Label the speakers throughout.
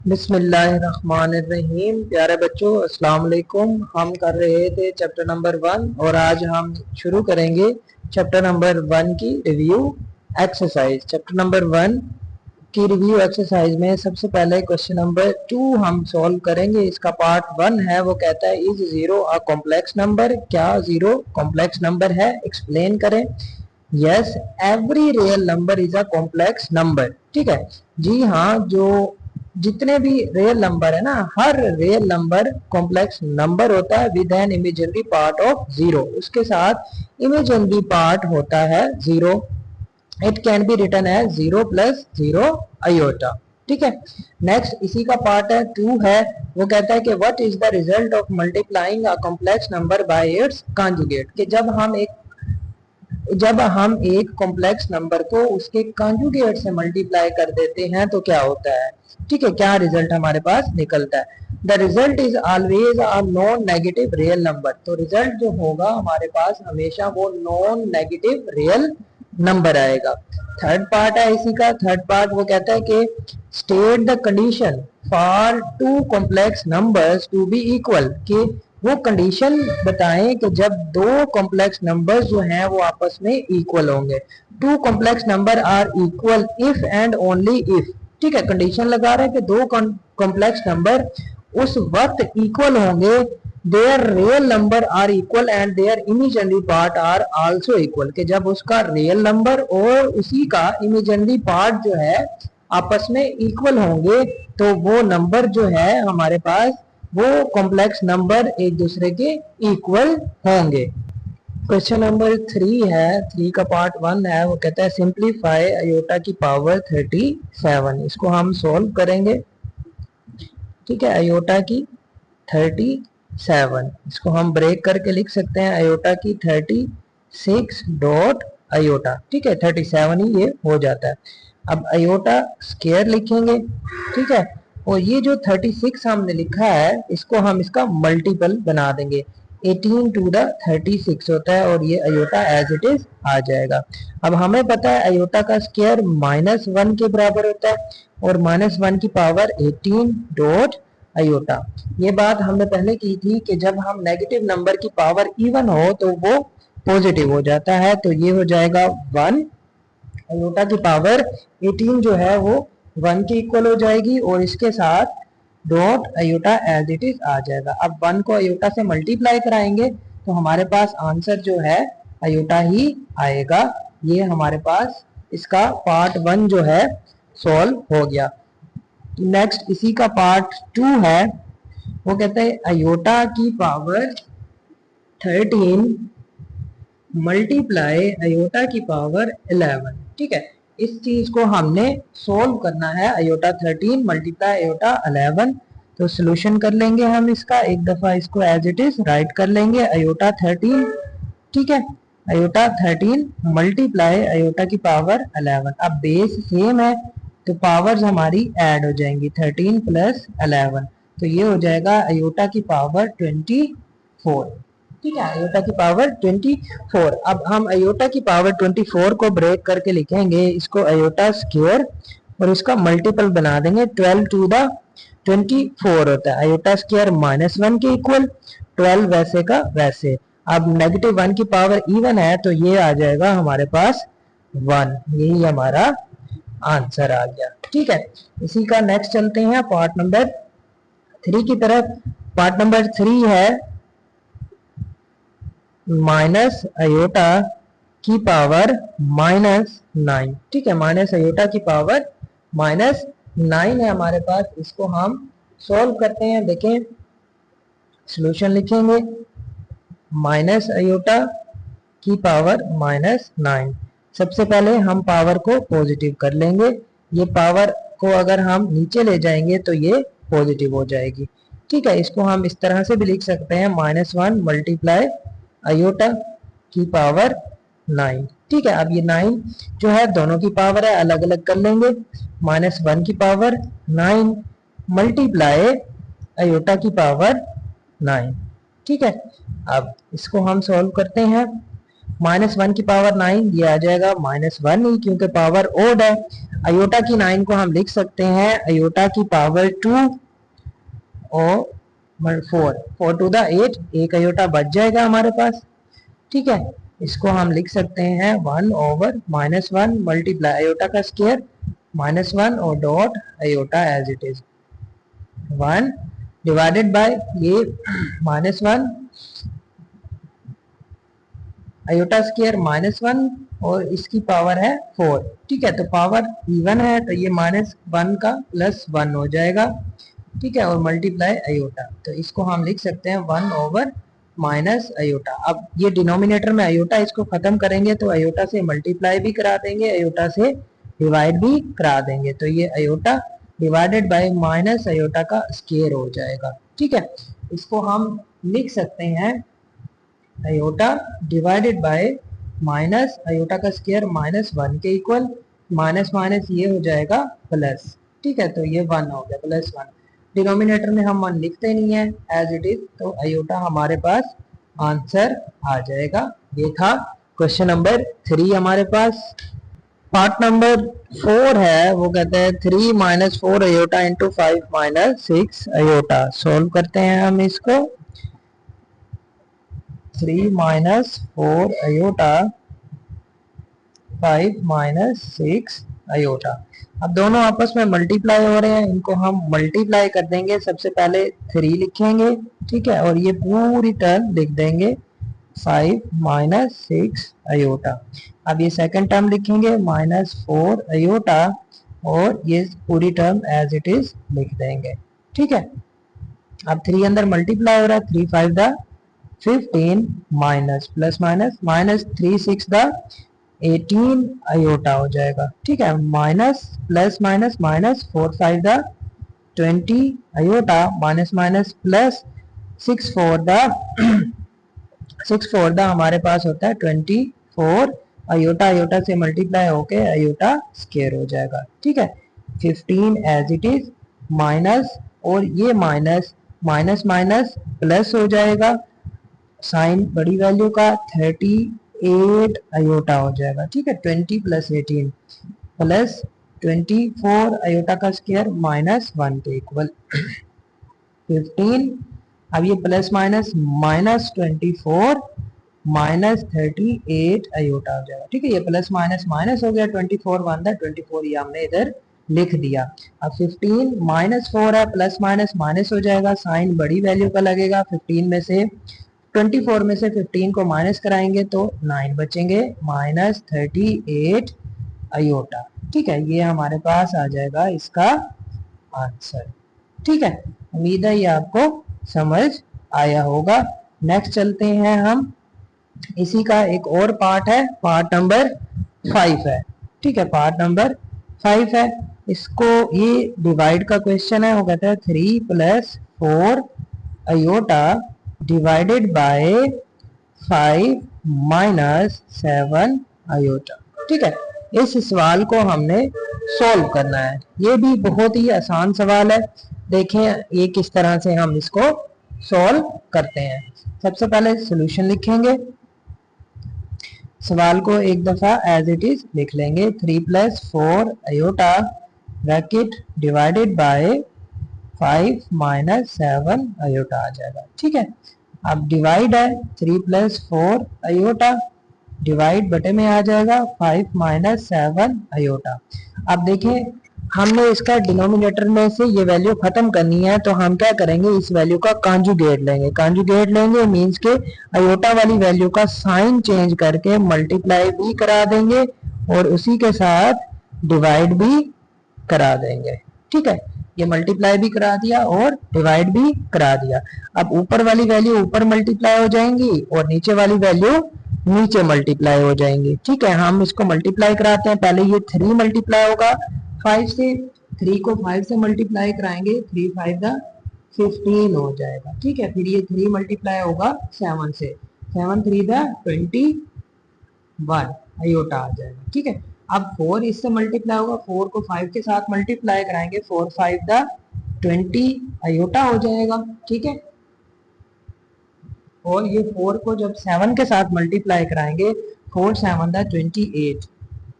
Speaker 1: बिस्मिल्लाहिर्रहमानिर्रहीम। प्यारे बच्चों, अस्सलाम वालेकुम। हम कर रहे थे चैप्टर नंबर 1 और आज हम शुरू करेंगे चैप्टर नंबर 1 की रिव्यू एक्सरसाइज। चैप्टर नंबर 1 की रिव्यू एक्सरसाइज में सबसे पहले क्वेश्चन नंबर 2 हम सॉल्व करेंगे। इसका पार्ट 1 है, वो कहता है is zero a complex number. क्या जीरो कॉम्प्लेक्स नंबर है? एक्सप्लेन करें। Yes, every real number is a complex number. ठीक है जी हाँ, जो जितने भी रियल नंबर है ना, हर रियल नंबर कॉम्प्लेक्स नंबर होता है with an imaginary part of zero. उसके साथ इमेजिनरी पार्ट होता है zero. It can be written as zero plus zero iota. ठीक है, नेक्स्ट इसी का पार्ट है 2 है, वो कहता है कि what is the result of multiplying a complex number by it's conjugate. कि जब हम एक कॉम्प्लेक्स नंबर को उसके कॉन्जुगेट से मल्टीप्लाई कर देते हैं तो क्या होता है। ठीक है, क्या रिजल्ट हमारे पास निकलता है। The result is always a non negative real number. तो रिजल्ट जो होगा हमारे पास हमेशा वो नॉन नेगेटिव रियल नंबर आएगा। थर्ड पार्ट है इसी का। थर्ड पार्ट वो कहता है कि state the condition for two complex numbers to be equal. कि वो कंडीशन बताएं कि जब दो कॉम्प्लेक्स नंबर्स जो हैं वो आपस में इक्वल होंगे। Two complex number are equal if and only if. ठीक है, कंडीशन लगा रहे हैं कि दो कॉम्प्लेक्स नंबर उस वक्त इक्वल होंगे their real number are equal and their imaginary part are also equal. कि जब उसका रियल नंबर और उसी का इमेजिनरी पार्ट जो है आपस में इक्वल होंगे तो वो नंबर जो है हमारे पास वो कॉम्प्लेक्स नंबर एक दूसरे के इक्वल होंगे। क्वेश्चन नंबर 3 है, 3 का पार्ट 1 है, वो कहता है सिंप्लीफाई अयोटा की पावर 37। इसको हम सोल्व करेंगे। ठीक है, अयोटा की 37 इसको हम ब्रेक करके लिख सकते हैं अयोटा की 36 डॉट अयोटा। ठीक है, 37 ही ये हो जाता है। अब अयोटा स्क्वायर लिखेंगे। ठीक है, और ये जो 36 हमने लिखा है इसको हम इसका मल्टीपल बना देंगे। 18 टू द 36 होता है और ये अयोटा एज इट इज आ जाएगा। अब हमें पता है अयोटा का स्क्वायर -1 के बराबर होता है और -1 की पावर 18 डॉट अयोटा। ये बात हमने पहले की थी कि जब हम नेगेटिव नंबर की पावर इवन हो तो वो पॉजिटिव हो जाता है। तो ये हो जाएगा 1। अयोटा की पावर 18 जो है वो 1 के इक्वल हो जाएगी और इसके साथ dot iota as it is आ जाएगा। अब 1 को अयोटा से मल्टीप्लाई कराएंगे तो हमारे पास आंसर जो है अयोटा ही आएगा। ये हमारे पास इसका पार्ट 1 जो है सॉल्व हो गया। नेक्स्ट इसी का पार्ट 2 है, वो कहते हैं अयोटा की पावर 13 मल्टीप्लाई अयोटा की पावर 11। ठीक है, इस चीज को हमने सोल्व करना है। Iota 13 multiply iota 11। तो सोल्यूशन कर लेंगे हम इसका। एक दफा इसको एज इट इज राइट कर लेंगे अयोटा 13। ठीक है, अयोटा 13 मल्टीप्लाई अयोटा की पावर 11। अब बेस सेम है तो पावर्स हमारी ऐड हो जाएंगी 13 प्लस 11। तो ये हो जाएगा अयोटा की पावर 24। ठीक है, अयोटा की पावर 24। अब हम अयोटा की पावर 24 को ब्रेक करके लिखेंगे इसको अयोटा स्क्वायर और इसका मल्टीपल बना देंगे। 12 टू द 24 होता है। अयोटा स्क्वायर -1 के इक्वल, 12 वैसे का वैसे। अब -1 की पावर इवन है तो ये आ जाएगा हमारे पास 1। यही हमारा आंसर आ गया। ठीक है, इसी का नेक्स्ट चलते हैं पार्ट नंबर 3 की तरफ। पार्ट नंबर 3 है माइनस अयोटा की पावर -9। ठीक है, माइनस अयोटा की पावर -9 है हमारे पास। इसको हम सॉल्व करते हैं। देखें, सॉल्यूशन लिखेंगे माइनस अयोटा की पावर -9। सबसे पहले हम पावर को पॉजिटिव कर लेंगे। ये पावर को अगर हम नीचे ले जाएंगे तो ये पॉजिटिव हो जाएगी। ठीक है, इसको हम इस तरह से भी लिख सकते हैं -1 मल्टीप्लाई अयोटा की पावर 9। ठीक है, अब ये 9 जो है दोनों की पावर है, अलग अलग कर लेंगे। -1 की पावर 9 मल्टीप्लाई अयोटा की पावर 9। ठीक है, अब इसको हम सॉल्व करते हैं। -1 की पावर 9, ये आ जाएगा -1 ही, क्योंकि पावर ओड है। अयोटा की 9 को हम लिख सकते हैं अयोटा की पावर 2 और 4 टू द 8, एक अयोटा बच जाएगा हमारे पास। ठीक है, इसको हम लिख सकते हैं 1 ओवर -1 मल्टीप्लाई अयोटा का स्क्वायर -1 और dot iota as it is 1 divided by ये -1 अयोटा स्क्वायर -1 और इसकी पावर है 4। ठीक है, तो पावर इवन है तो ये -1 का +1 हो जाएगा। ठीक है, और मल्टीप्लाई अयोटा, तो इसको हम लिख सकते हैं 1 ओवर माइनस अयोटा। अब ये डिनोमिनेटर में अयोटा, इसको खत्म करेंगे तो अयोटा से मल्टीप्लाई भी करा देंगे, अयोटा से डिवाइड भी करा देंगे, तो ये iota divided by minus iota का स्क्वायर हो जाएगा। ठीक है, इसको हम लिख सकते हैं iota divided by minus iota का स्क्वायर -1 के इक्वल, माइनस माइनस ये हो जाएगा प्लस। ठीक है, तो ये 1 हो गया +1। डिनोमिनेटर में हम 1 लिखते नहीं है एज इट इज, तो अयोटा हमारे पास आंसर आ जाएगा। ये था क्वेश्चन नंबर 3 हमारे पास। पार्ट नंबर 4 है, वो कहते हैं 3 - 4 अयोटा इंटू 5 - 6 अयोटा। सोल्व करते हैं हम इसको। 3 - 4 अयोटा 5 - 6 अयोटा। अब दोनों आपस में मल्टीप्लाई हो रहे हैं, इनको हम मल्टीप्लाई कर देंगे। सबसे पहले 3 लिखेंगे, ठीक है, और ये पूरी टर्म लिख देंगे 5 - 6 अयोटा। अब ये सेकंड टर्म लिखेंगे -4 अयोटा और ये पूरी टर्म एज इट इज लिख देंगे। ठीक है, अब 3 अंदर मल्टीप्लाई हो रहा है, 3 5 द 15 माइनस प्लस माइनस -3 6 द 18 अयोटा हो जाएगा। ठीक है, माइनस प्लस माइनस -4 5 द 20 अयोटा, माइनस माइनस प्लस 6 4 द 6 4 द हमारे पास होता है 24 अयोटा। अयोटा से मल्टीप्लाई होके अयोटा स्क्वायर हो जाएगा। ठीक है, 15 एज इट इज माइनस, और ये माइनस माइनस माइनस प्लस हो जाएगा, साइन बड़ी वैल्यू का 38 अयोटा हो जाएगा। ठीक है, 20 + 18 प्लस 24 अयोटा का स्क्वायर -1 के इक्वल 15। अब ये प्लस माइनस -24 -38 अयोटा हो जाएगा। ठीक है, ये प्लस माइनस माइनस हो गया, 24 1 था 24, ये हमने इधर लिख दिया। अब 15 -4 है, प्लस माइनस माइनस हो जाएगा, साइन बड़ी वैल्यू का लगेगा। 15 में से 24 में से 15 को माइनस कराएंगे तो 9 बचेंगे, -38 अयोटा। ठीक है, ये हमारे पास आ जाएगा इसका आंसर। ठीक है, उम्मीद है ये आपको समझ आया होगा। नेक्स्ट चलते हैं हम, इसी का एक और पार्ट है, पार्ट नंबर 5 है। ठीक है, पार्ट नंबर 5 है, इसको ये डिवाइड का क्वेश्चन है। वो कहता है 3 + 4 अयोटा डिवाइडेड बाय 5 - 7 अयोटा। ठीक है, इस सवाल को हमने सॉल्व करना है। ये भी बहुत ही आसान सवाल है, देखें ये किस तरह से हम इसको सॉल्व करते हैं। सबसे पहले सॉल्यूशन लिखेंगे, सवाल को एक दफा एज इट इज लिख लेंगे। 3 + 4 iota bracket divided by 5 - 7 iota आ जाएगा। ठीक है, अब डिवाइड है, 3 + 4 अयोटा डिवाइड बटे में आ जाएगा 5 - 7 अयोटा। अब देखें, हमने इसका डिनोमिनेटर में से ये वैल्यू खत्म करनी है, तो हम क्या करेंगे, इस वैल्यू का कॉन्जुगेट लेंगे। कॉन्जुगेट लेंगे मींस के अयोटा वाली वैल्यू का साइन चेंज करके मल्टीप्लाई भी करा देंगे और उसी के साथ डिवाइड भी करा देंगे। ठीक है, ये मल्टीप्लाई भी करा दिया और डिवाइड भी करा दिया। अब ऊपर वाली वैल्यू ऊपर मल्टीप्लाई हो जाएंगी और नीचे वाली वैल्यू नीचे मल्टीप्लाई हो जाएंगी। ठीक है, हम इसको मल्टीप्लाई कराते हैं। पहले ये 3 मल्टीप्लाई होगा 5 से, 3 को 5 से मल्टीप्लाई कराएंगे, 3 5 द 15 हो जाएगा। ठीक है, फिर ये 3 मल्टीप्लाई होगा 7 से, 7 3 द 21 अयोटा आ जाएगा। ठीक है, अब 4 इससे मल्टीप्लाई होगा, 4 को 5 के साथ मल्टीप्लाई कराएंगे, 4 5 द 20 अयोटा हो जाएगा। ठीक है, और ये 4 को जब 7 के साथ मल्टीप्लाई कराएंगे, 4 7 28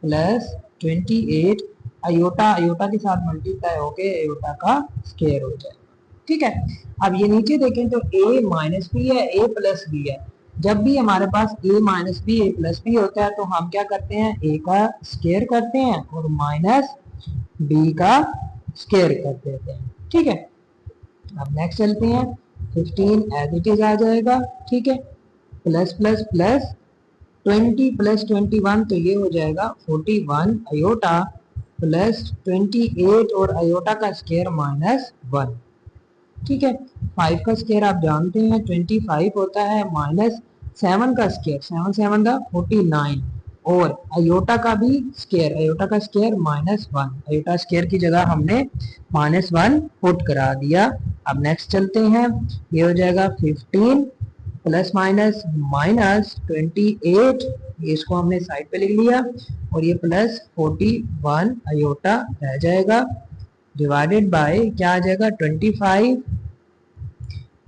Speaker 1: प्लस 28 अयोटा अयोटा के साथ मल्टीप्लाई होके अयोटा का स्क्वायर हो जाएगा। ठीक है, अब ये नीचे देखें तो a माइनस बी है, a प्लस बी है। जब भी हमारे पास a minus B a plus B होता है तो हम क्या करते हैं, a का स्क्वायर करते हैं और माइनस b का स्क्वायर कर देते हैं। ठीक है, अब नेक्स्ट चलते हैं, 15 एज इट इज आ जाएगा। ठीक है, प्लस प्लस प्लस 20 प्लस 21 तो ये हो जाएगा 41 अयोटा प्लस 28 और अयोटा का स्क्वायर माइनस 1। ठीक है, 5 का स्क्वायर आप जानते हैं 25 होता है, माइनस 7 का स्क्वायर 7 7 49 और अयोटा का भी स्क्वायर, अयोटा का स्क्वायर माइनस 1, अयोटा स्क्वायर की जगह हमने माइनस 1 पुट करा दिया। अब नेक्स्ट चलते हैं, ये हो जाएगा 15 प्लस माइनस माइनस 28, इसको हमने साइड पे लिख लिया और ये प्लस 41 अयोटा रह जाएगा, डिवाइडेड बाय क्या आ जाएगा 25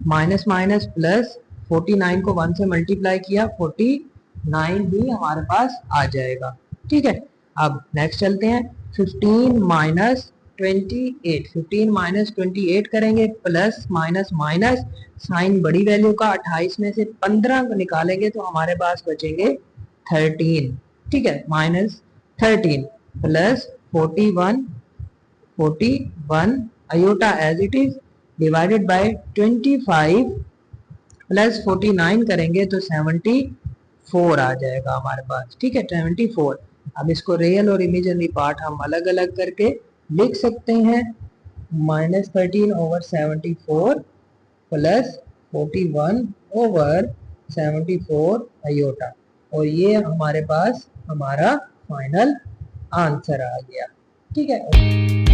Speaker 1: माइनस माइनस प्लस 49 को 1 से मल्टीप्लाई किया 49 भी हमारे पास आ जाएगा। ठीक है, अब नेक्स्ट चलते हैं, 15 माइनस 28, 15 माइनस 28 करेंगे, प्लस माइनस माइनस साइन बड़ी वैल्यू का 28 में से 15 को निकालेंगे तो हमारे पास बचेंगे 13। ठीक है, minus 13 plus 41 iota as it is divided by 25 plus 49 करेंगे तो 74 आ जाएगा हमारे पास। ठीक है, 74। अब इसको रियल और इमेजिनरी पार्ट हम अलग अलग करके लिख सकते हैं, minus 13 over 74 plus 41 over 74 iota, और ये हमारे पास हमारा फाइनल आंसर आ गया। ठीक है।